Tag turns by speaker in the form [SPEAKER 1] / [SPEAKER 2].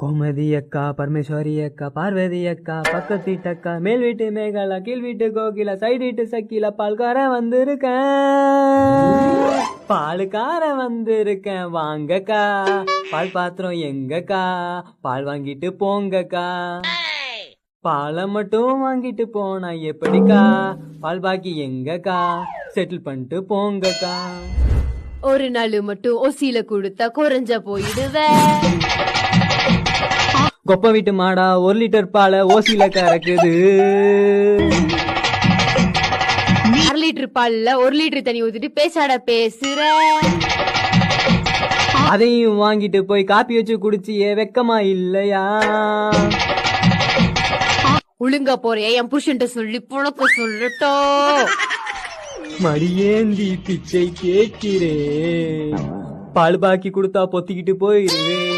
[SPEAKER 1] கோமதி அக்கா, பரமேஸ்வரி அக்கா, பார்வதி அக்கா, பக்கத்து வீட்டு அக்கா, மேல் வீட்டு மேகலா, கீழ் வீட்டு கோகிலா, சைடு வீட்டு சக்கிலா, பால்காரன் வந்திருக்கேன், பாலுக்காரன் வந்திருக்கேன், வாங்கக்கா, பால் பாத்திரம் எங்கக்கா, பால் வாங்கிட்டு போங்கக்கா, பாலை மட்டும் வாங்கிட்டு போனா எப்படிக்கா, பால் பாக்கி எங்கக்கா, செட்டில் பண்ணிட்டு போங்கக்கா.
[SPEAKER 2] ஒரு நாள் மட்டும் ஒசியில கொடுத்தா குறைஞ்ச போயிடுவேன்.
[SPEAKER 1] கொப்ப வீட்டு மாடா 1 லிட்டர் பாலை ஓசியில கறக்குது,
[SPEAKER 2] 1/2 லிட்டர் பால்ல 1 லிட்டர் தண்ணி ஊத்திட்டு பேசாட பேசுற.
[SPEAKER 1] அதையும் வாங்கிட்டு போய் காப்பி வச்சு குடிச்சியே வெக்கமா இல்லையா?
[SPEAKER 2] ஒழுங்கா போறியா என் புருஷன்ட்ட சொல்லி புணக்க சொல்லட்டும்.
[SPEAKER 1] மடியேந்தி பிச்சை கேட்கிறேன், பால் பாக்கி கொடுத்தா பொத்திக்கிட்டு போயிருவேன்.